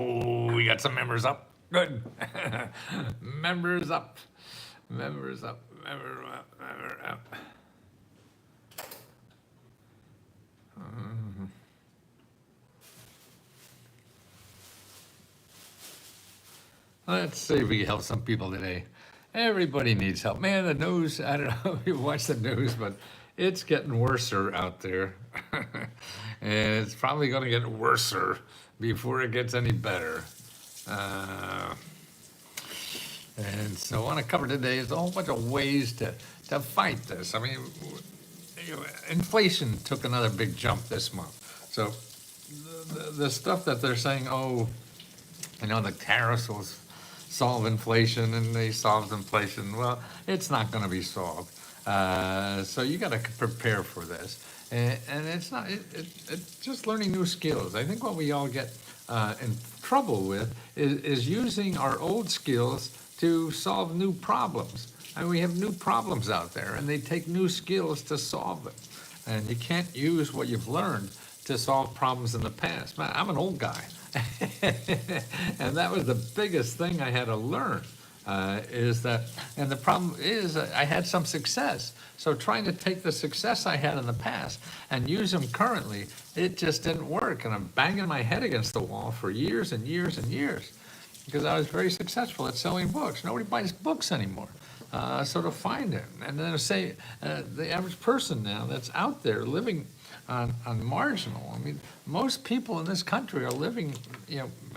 Oh, we got some members up. Good. Members up. Members up. Member up. Member up. Let's see if we can help some people today. Everybody needs help. Man, the news, I don't know if you watch the news, but it's getting worser out there. And it's probably going to get worser before it gets any better. Uh, and so I want to cover today is a whole bunch of ways to fight this. I mean, inflation took another big jump this month. So the stuff that they're saying, oh, the tariffs will solve inflation, and they solved inflation. Well, it's not going to be solved. So you got to prepare for this. And it's not, it's just learning new skills. I think what we all get in trouble with is using our old skills to solve new problems. And we have new problems out there, and they take new skills to solve them. And you can't use what you've learned to solve problems in the past. Man, I'm an old guy. And that was the biggest thing I had to learn, is that, and the problem is I had some success. So trying to take the success I had in the past and use them currently, it just didn't work. And I'm banging my head against the wall for years and years and years because I was very successful at selling books. Nobody buys books anymore. So to find it, and then to say the average person now that's out there living on marginal. I mean, most people in this country are living,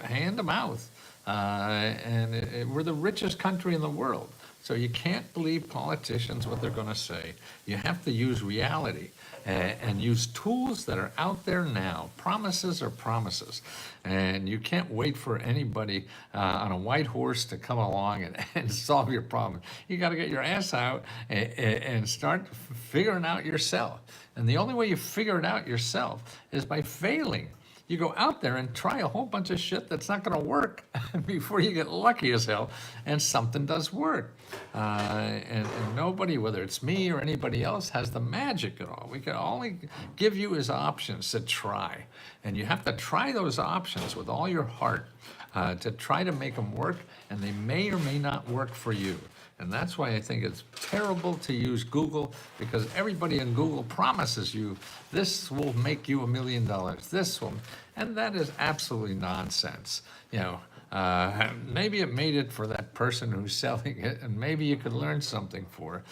hand to mouth, and we're the richest country in the world. So you can't believe politicians what they're going to say. You have to use reality and use tools that are out there now. Promises are promises, and you can't wait for anybody on a white horse to come along and solve your problem. You got to get your ass out and start figuring out yourself. And the only way you figure it out yourself is by failing. You go out there and try a whole bunch of shit that's not going to work before you get lucky as hell and something does work. And nobody, whether it's me or anybody else, has the magic at all. We can only give you is options to try. And you have to try those options with all your heart to try to make them work, and they may or may not work for you. And that's why I think it's terrible to use Google, because everybody in Google promises you this will make you $1 million. This will, and that is absolutely nonsense. Maybe it made it for that person who's selling it, and maybe you could learn something for it.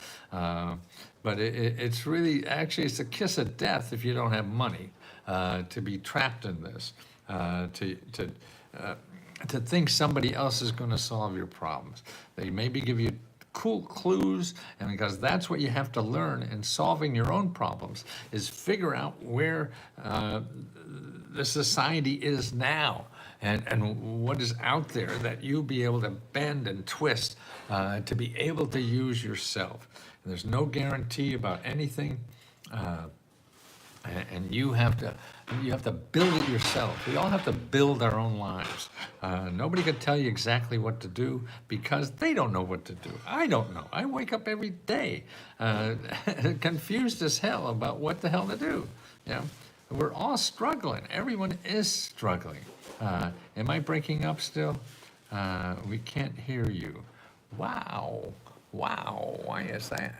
But it's really, actually, it's a kiss of death if you don't have money to be trapped in this, to think somebody else is going to solve your problems. They maybe give you cool clues, and because that's what you have to learn in solving your own problems, is figure out where the society is now, and what is out there that you'll be able to bend and twist to be able to use yourself. And there's no guarantee about anything. And you have to build it yourself. We all have to build our own lives. Nobody can tell you exactly what to do because they don't know what to do. I don't know. I wake up every day confused as hell about what the hell to do. We're all struggling. Everyone is struggling. Am I breaking up still? We can't hear you. Wow. Why is that?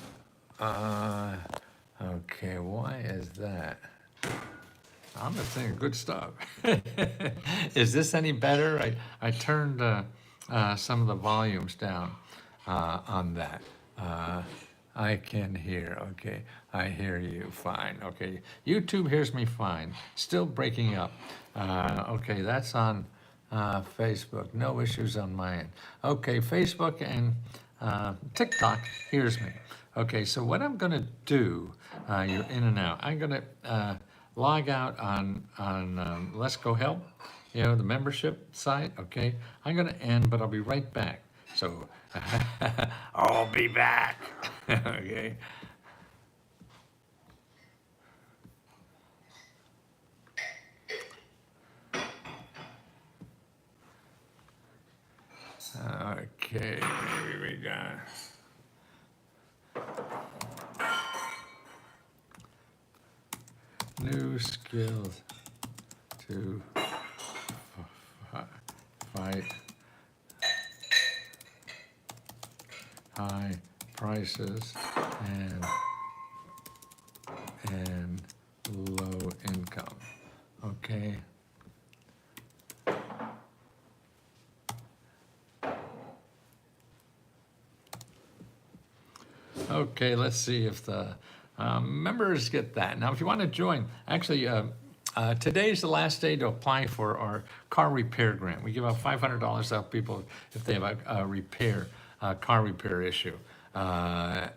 Okay, why is that? I'm just saying good stuff. Is this any better? I turned some of the volumes down on that. I can hear, okay. I hear you fine, okay. YouTube hears me fine, still breaking up. Okay, that's on Facebook, no issues on my end. Okay, Facebook and TikTok hears me. Okay, so what I'm gonna do, you're in and out. I'm gonna log out on Let's Go Help, the membership site, okay? I'm gonna end, but I'll be right back. So, I'll be back, okay? Okay, maybe we got... new skills to right? High prices and low income, okay? Okay, let's see if the members get that. Now, if you want to join, actually, today's the last day to apply for our car repair grant. We give out $500 to help people if they have a car repair issue. But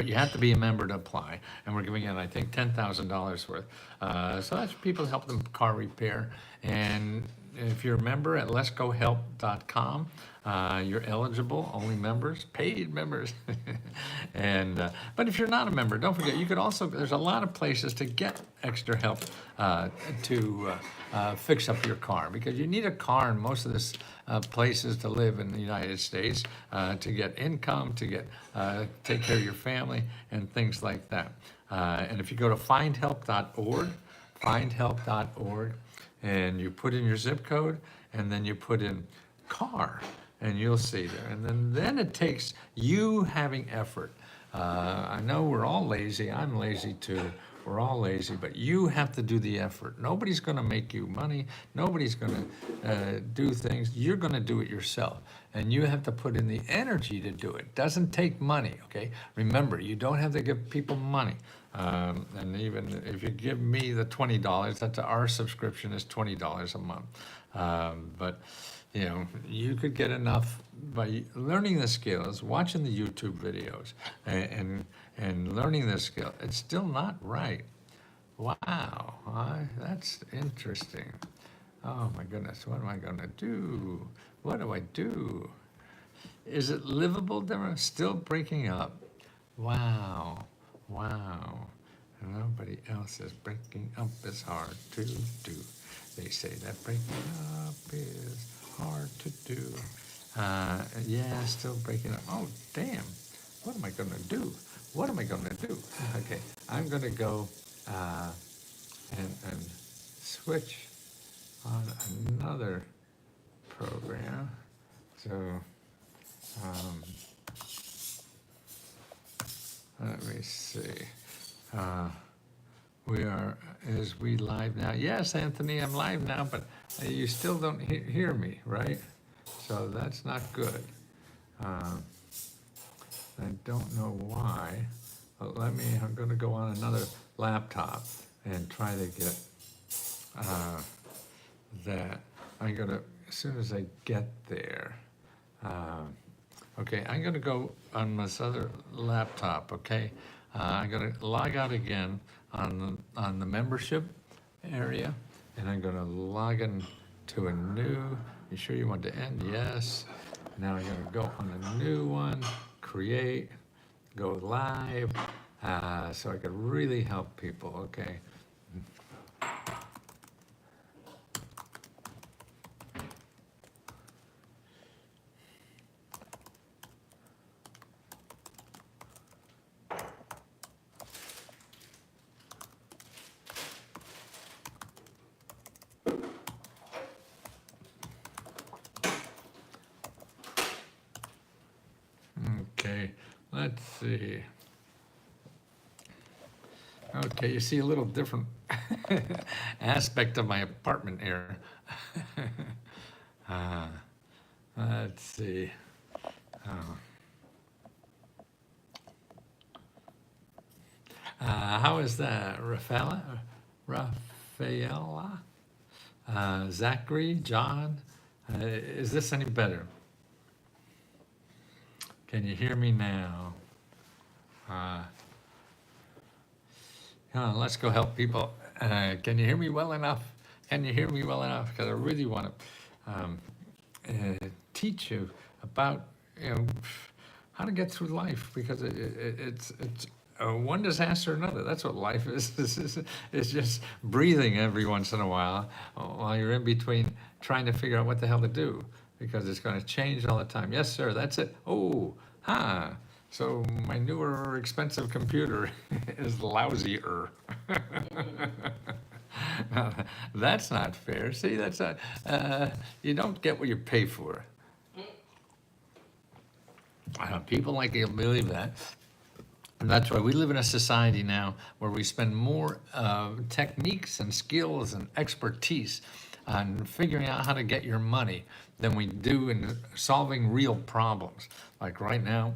you have to be a member to apply, and we're giving out, I think, $10,000 worth. So that's people to help them car repair. And if you're a member at letsgohelp.com, you're eligible, only members, paid members. But if you're not a member, don't forget, you could also, there's a lot of places to get extra help to fix up your car, because you need a car in most of this places to live in the United States, to get income, to get take care of your family and things like that. And if you go to findhelp.org, and you put in your zip code, and then you put in car, and you'll see there. And then it takes you having effort. I know we're all lazy. I'm lazy too. We're all lazy, but you have to do the effort. Nobody's going to make you money. Nobody's going to do things. You're going to do it yourself, and you have to put in the energy to do it. It doesn't take money, okay? Remember, you don't have to give people money. And even if you give me the $20, that's our subscription is $20 a month. But you know, you could get enough by learning the skills, watching the YouTube videos, and learning the skill. It's still not right. Wow, that's interesting. Oh my goodness, what am I gonna do? What do I do? Is it livable? They're still breaking up. Wow, wow. Nobody else is breaking up is hard to do. They say that breaking up is hard to do. Yeah, still breaking up. Oh, damn. What am I going to do? What am I going to do? Okay, I'm going to go and switch on another program. So, let me see. Is we live now? Yes, Anthony, I'm live now, but you still don't hear me, right? So that's not good. I don't know why, but I'm gonna go on another laptop and try to get that. As soon as I get there, okay, I'm gonna go on this other laptop, okay? I'm gonna log out again on the membership area, and I'm gonna log in to a new. You sure you want to end? Yes. Now I'm gonna go on a new one, create, go live, so I could really help people. Okay. Okay, let's see. Okay, you see a little different aspect of my apartment here. Let's see. How is that, Rafaela? Zachary, John? Is this any better? Can you hear me now? Let's go help people. Can you hear me well enough? Can you hear me well enough? Because I really want to teach you about how to get through life, because it's one disaster or another. That's what life is. It's just breathing every once in a while you're in between trying to figure out what the hell to do, because it's going to change all the time. Yes, sir, that's it. Oh, so my newer expensive computer is lousier. That's not fair. See, that's not, you don't get what you pay for. People like to believe that. And that's why we live in a society now where we spend more techniques and skills and expertise on figuring out how to get your money than we do in solving real problems. Like right now,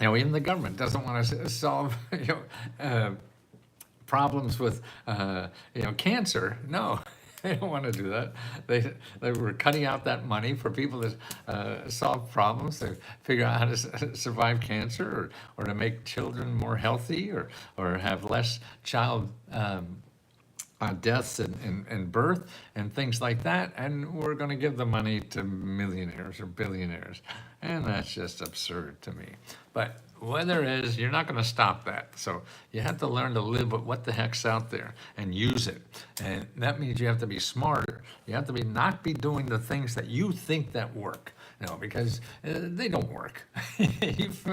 even the government doesn't want to solve, problems with, cancer. No, they don't want to do that. They were cutting out that money for people to solve problems, to figure out how to survive cancer, or to make children more healthy, or have less child deaths and birth and things like that. And we're going to give the money to millionaires or billionaires. And that's just absurd to me. But whether it is, you're not going to stop that. So you have to learn to live with what the heck's out there and use it. And that means you have to be smarter. You have to not be doing the things that you think that work. No, because they don't work.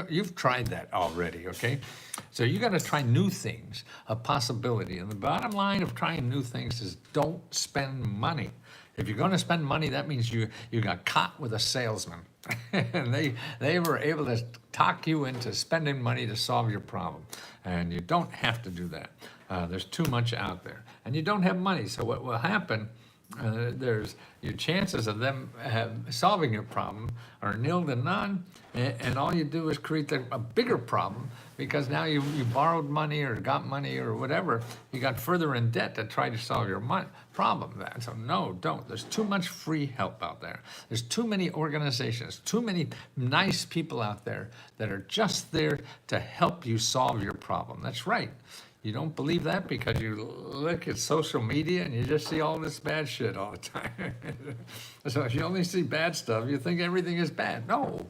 You've tried that already, okay? So you got to try new things, a possibility. And the bottom line of trying new things is don't spend money. If you're going to spend money, that means you got caught with a salesman. And they were able to talk you into spending money to solve your problem. And you don't have to do that. There's too much out there. And you don't have money. So what will happen, there's your chances of them solving your problem are nil to none, and all you do is create a bigger problem, because now you borrowed money or got money or whatever, you got further in debt to try to solve your problem. So no, don't. There's too much free help out there. There's too many organizations, too many nice people out there that are just there to help you solve your problem. That's right. You don't believe that because you look at social media and you just see all this bad shit all the time. So if you only see bad stuff, you think everything is bad. No,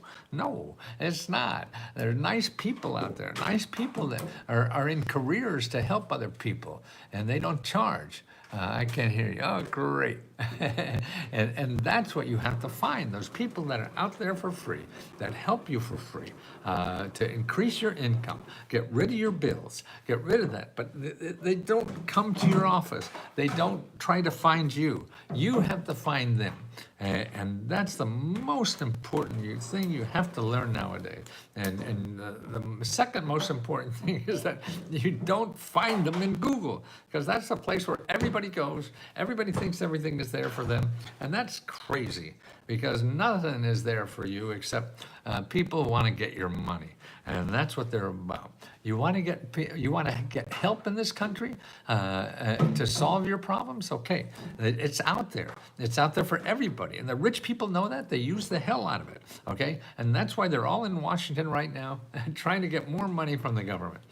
it's not. There are nice people out there, nice people that are in careers to help other people, and they don't charge. I can't hear you. Oh, great. and that's what you have to find, those people that are out there for free, that help you for free, to increase your income, get rid of your bills, get rid of that. But they don't come to your office. They don't try to find you. You have to find them. And that's the most important thing you have to learn nowadays. And the second most important thing is that you don't find them in Google, because that's the place where everybody goes. Everybody thinks everything is there for them. And that's crazy, because nothing is there for you except people want to get your money. And that's what they're about. You want to get help in this country to solve your problems? Okay, it's out there. It's out there for everybody. And the rich people know that. They use the hell out of it, okay? And that's why they're all in Washington right now trying to get more money from the government.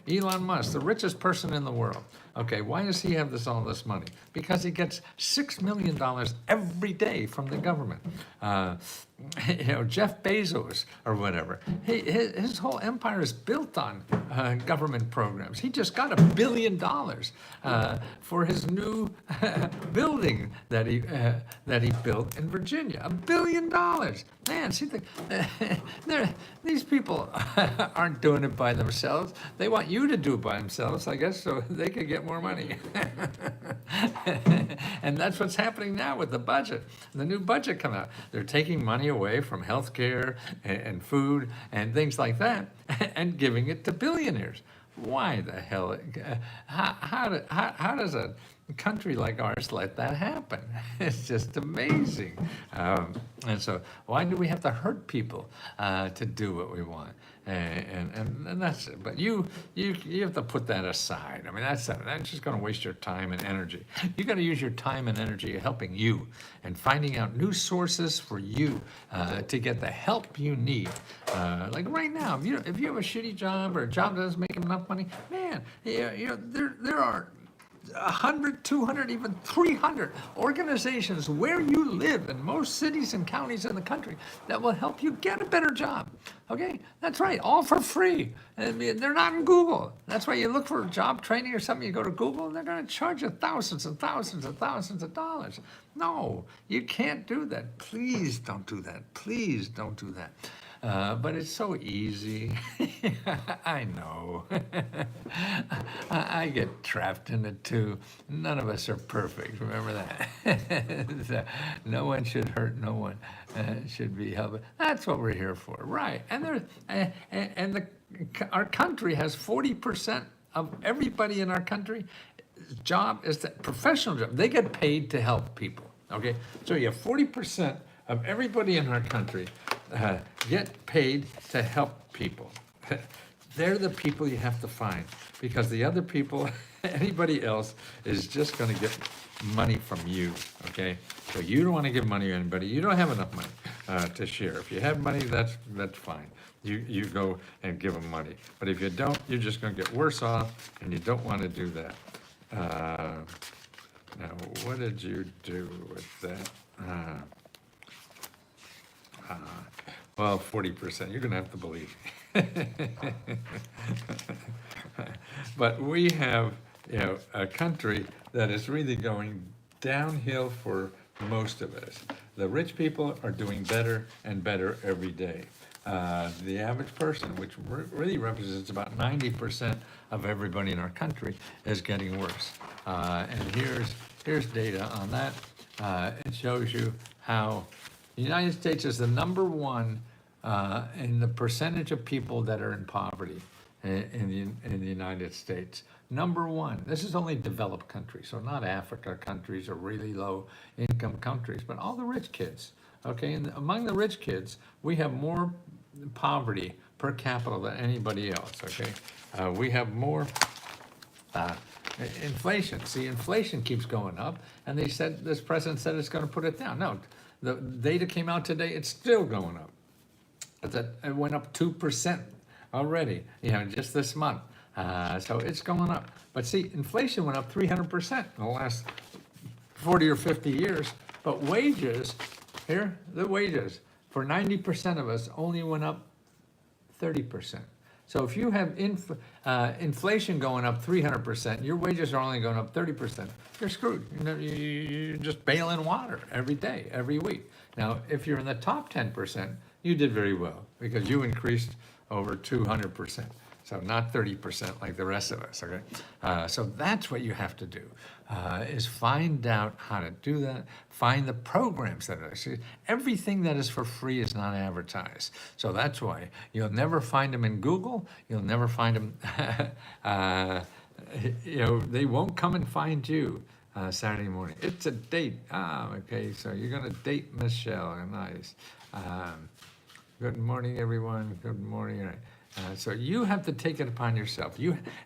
Elon Musk, the richest person in the world. Okay, why does he have all this money? Because he gets $6 million every day from the government. Jeff Bezos or whatever, his whole empire is built on government programs. He just got $1 billion for his new building that he built in Virginia. $1 billion. Man, see, these people aren't doing it by themselves. They want you to do it by themselves, I guess, so they can get more money. And that's what's happening now with the budget. The new budget coming out. They're taking money away from healthcare and food and things like that and giving it to billionaires. Why the hell? How does a country like ours let that happen? It's just amazing. And so why do we have to hurt people to do what we want? And that's it. But you have to put that aside. I mean, that's just going to waste your time and energy. You got to use your time and energy helping you and finding out new sources for you to get the help you need. Like right now, if you have a shitty job or a job that doesn't make enough money, man, there are 100, 200, even 300 organizations where you live in most cities and counties in the country that will help you get a better job. Okay, that's right, all for free. And they're not in Google. That's why you look for job training or something, you go to Google and they're going to charge you thousands and thousands and thousands of dollars. No, you can't do that. Please don't do that. Please don't do that. But it's so easy. I know. I get trapped in it too. None of us are perfect. Remember that. So, no one should hurt no one. Should be helped. That's what we're here for, right? And our country has 40% of everybody in our country. Job is that professional job. They get paid to help people. Okay, so you have 40% of everybody in our country get paid to help people. They're the people you have to find, because the other people, anybody else, is just going to get money from you, okay? So you don't want to give money to anybody. You don't have enough money to share. If you have money, that's fine. You go and give them money. But if you don't, you're just going to get worse off, and you don't want to do that. Now, what did you do with that? Well, 40%, you're going to have to believe me. But we have, a country that is really going downhill for most of us. The rich people are doing better and better every day. The average person, which really represents about 90% of everybody in our country, is getting worse. And here's data on that. It shows you how the United States is the number one in the percentage of people that are in poverty in the United States. Number one. This is only developed countries, so not Africa countries or really low income countries, but all the rich kids. Okay, and among the rich kids, we have more poverty per capita than anybody else. Okay, we have more inflation. See, inflation keeps going up, and this president said it's going to put it down. No, the data came out today; it's still going up. It went up 2% already, just this month. So it's going up. But see, inflation went up 300% in the last 40 or 50 years. But wages, the wages for 90% of us only went up 30%. So if you have inflation going up 300%, your wages are only going up 30%, you're screwed. You're just bailing water every day, every week. Now, if you're in the top 10%, you did very well because you increased over 200%. So not 30% like the rest of us, okay? So that's what you have to do, is find out how to do that, find the programs that are, see, everything that is for free is not advertised. So that's why you'll never find them in Google, you'll never find them, they won't come and find you Saturday morning. It's a date, okay, so you're gonna date Michelle, nice. Good morning, everyone, good morning, all right. So you have to take it upon yourself.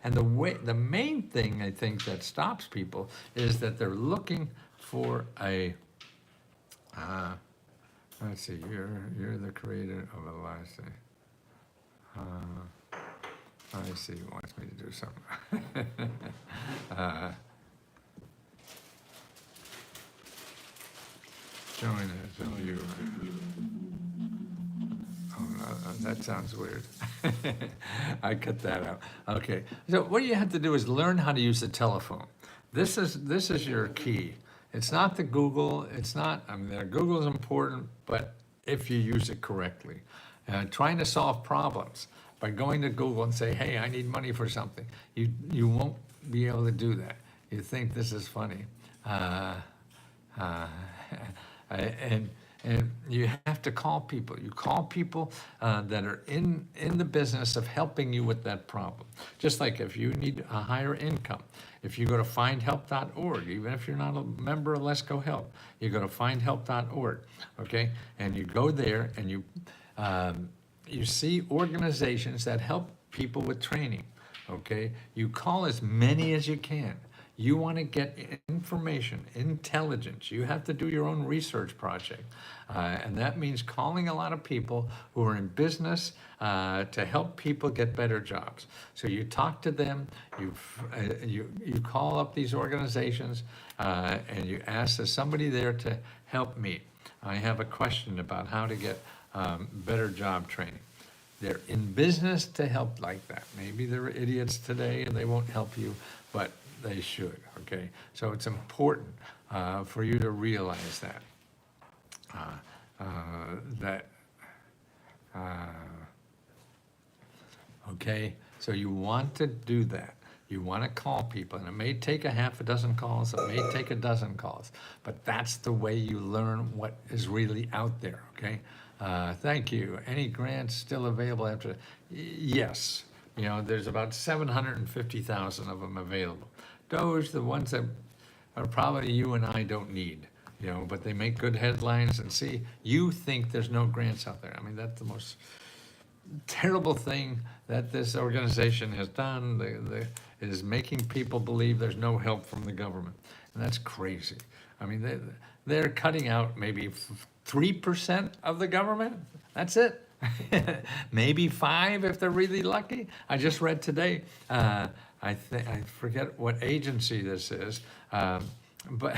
And the main thing I think that stops people is that they're looking for a. Let's see. You're the creator of a last thing. I see. He wants me to do something. Join us. Oh, you. That sounds weird. I cut that out. Okay. So what you have to do is learn how to use the telephone. This is your key. It's not the Google. It's not. Google is important, but if you use it correctly, trying to solve problems by going to Google and say, "Hey, I need money for something," you won't be able to do that. You think this is funny, and you have to call people. You call people that are in the business of helping you with that problem. Just like if you need a higher income, if you go to findhelp.org, even if you're not a member of Let's Go Help, you go to findhelp.org, okay? And you go there and you see organizations that help people with training, okay? You call as many as you can. You want to get information, intelligence. You have to do your own research project. And that means calling a lot of people who are in business to help people get better jobs. So you talk to them, you call up these organizations, and you ask, is somebody there to help me? I have a question about how to get better job training. They're in business to help like that. Maybe they're idiots today and they won't help you, but they should, okay? So it's important for you to realize that. Okay, so you want to do that. You want to call people, and it may take a half a dozen calls, it may take a dozen calls, but that's the way you learn what is really out there, okay? Thank you. Any grants still available after? Yes. You know, there's about 750,000 of them available. Those, the ones that are probably you and I don't need, you know, but they make good headlines, and see, you think there's no grants out there. I mean, that's the most terrible thing that this organization has done, is making people believe there's no help from the government. And that's crazy. I mean, they're cutting out maybe 3% of the government. That's it. Maybe 5 if they're really lucky. I just read today, I forget what agency this is, but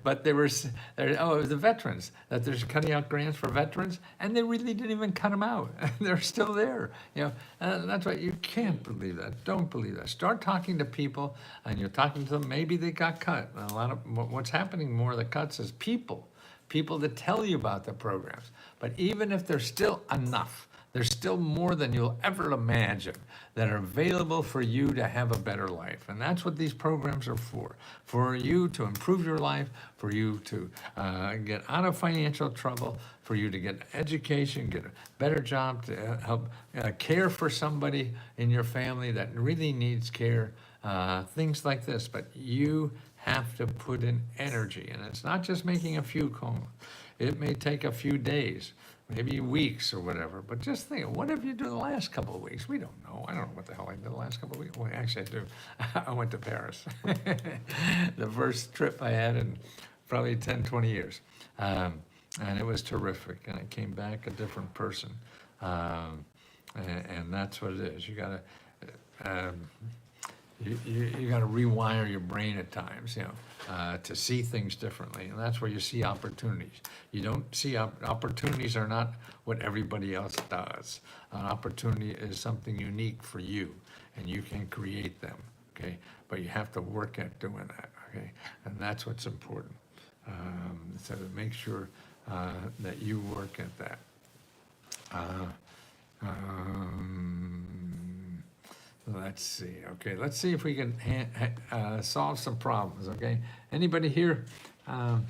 but it was the veterans, that they're cutting out grants for veterans, and they really didn't even cut them out. They're still there. You know, that's why you can't believe that. Don't believe that. Start talking to people, and you're talking to them. Maybe they got cut. A lot of what's happening more of the cuts is people that tell you about the programs. But even if there's still enough, there's still more than you'll ever imagine that are available for you to have a better life. And that's what these programs are for you to improve your life, for you to get out of financial trouble, for you to get education, get a better job, to help care for somebody in your family that really needs care, things like this. But you have to put in energy, and it's not just making a few calls. It may take a few days, maybe weeks or whatever, but just think, what have you done the last couple of weeks? We don't know. I don't know what the hell I did the last couple of weeks. Well, actually I do. I went to Paris. The first trip I had in probably 10, 20 years. And it was terrific. And I came back a different person. And that's what it is. You gotta, you got to rewire your brain at times, you know, to see things differently, and that's where you see opportunities. You don't see opportunities are not what everybody else does. An opportunity is something unique for you, and you can create them. Okay, but you have to work at doing that. Okay, and that's what's important. So make sure that you work at that. Let's see. Okay, let's see if we can solve some problems. Okay, anybody here on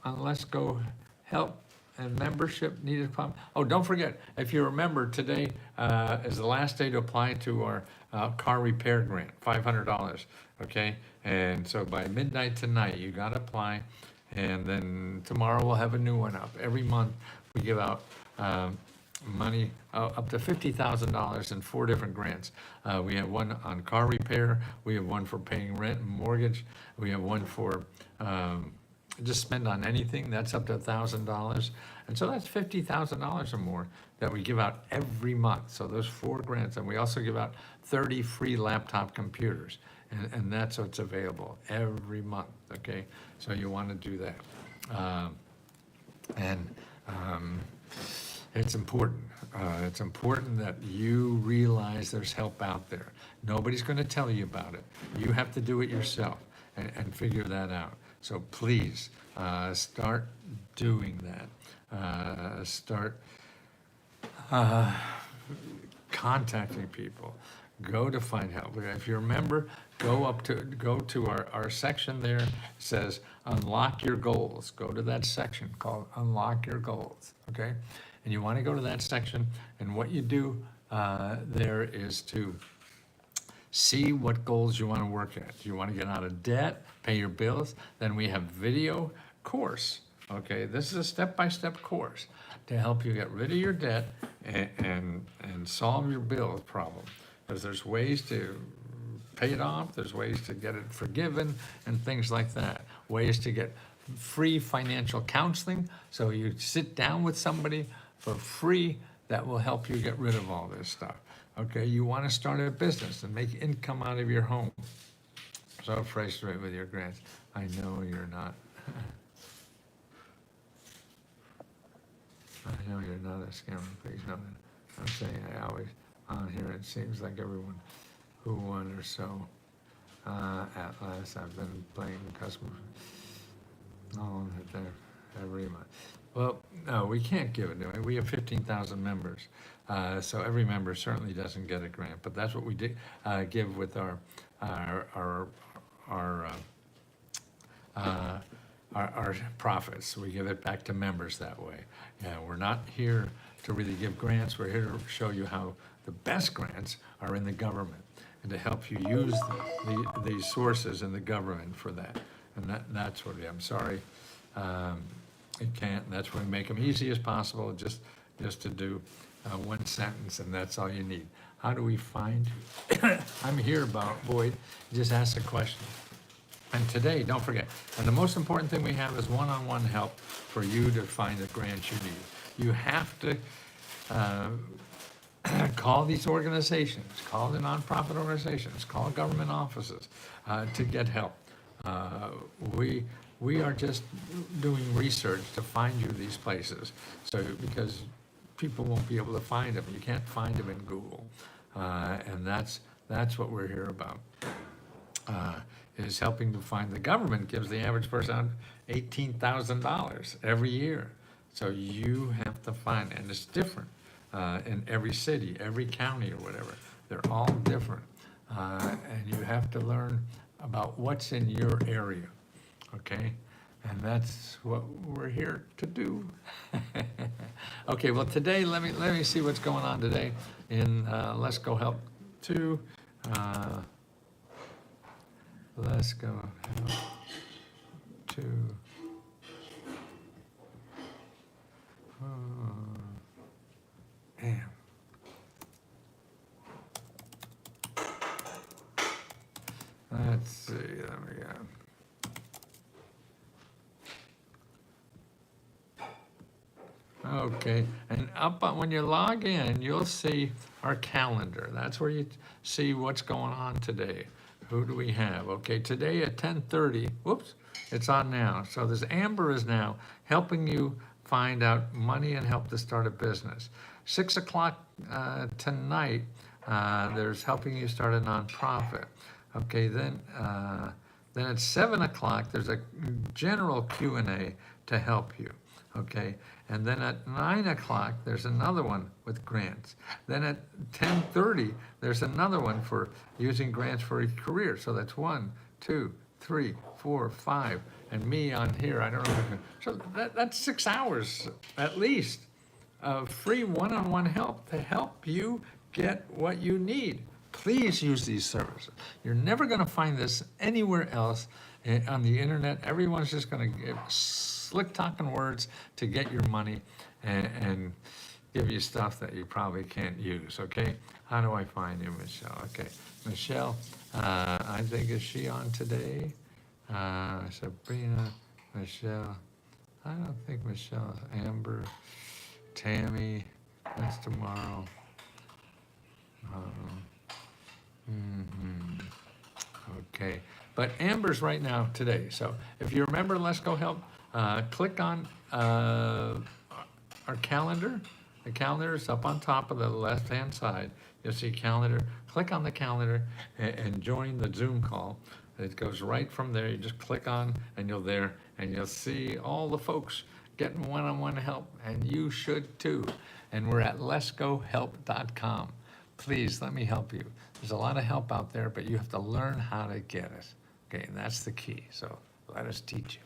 Let's Go Help and membership needed problem? Oh, don't forget, if you remember, today is the last day to apply to our car repair grant, $500. Okay, and so by midnight tonight, you got to apply, and then tomorrow we'll have a new one up. Every month we give out money up to $50,000 in 4 different grants. We have one on car repair, we have one for paying rent and mortgage, we have one for just spend on anything, that's up to $1,000. And so that's $50,000 or more that we give out every month. So those 4 grants, and we also give out 30 free laptop computers. And that's what's available every month, okay? So you want to do that. It's important. It's important that you realize there's help out there. Nobody's going to tell you about it. You have to do it yourself and figure that out. So please start doing that. Start contacting people. Go to find help. If you remember, go to our section there. It says unlock your goals. Go to that section called unlock your goals. Okay. And you want to go to that section, and what you do there is to see what goals you want to work at. You want to get out of debt, pay your bills. Then we have video course. Okay, this is a step-by-step course to help you get rid of your debt and solve your bills problem. Because there's ways to pay it off, there's ways to get it forgiven, and things like that. Ways to get free financial counseling. So you sit down with somebody for free that will help you get rid of all this stuff. Okay, you want to start a business and make income out of your home. So frustrated with your grants. I know you're not. I know you're not a scammer, please know that. I'm saying I always, on here, it seems like everyone who won or so. At last, I've been playing customers. Oh, every month. Well, no, we can't give it away. We have 15,000 members. So every member certainly doesn't get a grant, but that's what we give with our, our, our, our profits. We give it back to members that way. Yeah, we're not here to really give grants. We're here to show you how the best grants are in the government and to help you use these sources in the government for that. And that's what, I'm sorry, it can't. That's why we make them easy as possible, just to do one sentence, and that's all you need. How do we find you? I'm here, Boyd. Just ask a question. And today, don't forget, and the most important thing we have is one-on-one help for you to find the grants you need. You have to call these organizations, call the nonprofit organizations, call government offices to get help. We are just doing research to find you these places, so because people won't be able to find them. You can't find them in Google, and that's what we're here about. Is helping to find. The government gives the average person $18,000 every year. So you have to find, and it's different in every city, every county or whatever. They're all different. And you have to learn about what's in your area, okay? And that's what we're here to do. Okay, well today, let me see what's going on today in Let's Go Help 2. Let's Go Help 2. Oh, damn. Let's see, let me go. Okay, and up on, when you log in, you'll see our calendar. That's where you see what's going on today. Who do we have? Okay, today at 10:30, whoops, it's on now. So this Amber is now helping you find out money and help to start a business. 6 o'clock tonight, there's helping you start a nonprofit. Okay, then at 7 o'clock, there's a general Q&A to help you. Okay, and then at 9 o'clock, there's another one with grants. Then at 10:30, there's another one for using grants for a career. So that's 1, 2, 3, 4, 5, and me on here. I don't know. So that's 6 hours at least of free one-on-one help to help you get what you need. Please use these services. You're never going to find this anywhere else on the internet. Everyone's just going to give slick talking words to get your money and give you stuff that you probably can't use, okay? How do I find you, Michelle? Okay, Michelle, I think, is she on today? Sabrina, Michelle, I don't think Michelle, Amber, Tammy, that's tomorrow. Okay, but Amber's right now today. So if you remember Let's Go Help, click on our calendar. The calendar is up on top of the left-hand side. You'll see calendar. Click on the calendar and join the Zoom call. It goes right from there. You just click on and you're there and you'll see all the folks getting one-on-one help, and you should too. And we're at letsgohelp.com. Please let me help you. There's a lot of help out there, but you have to learn how to get it. Okay, and that's the key. So let us teach you.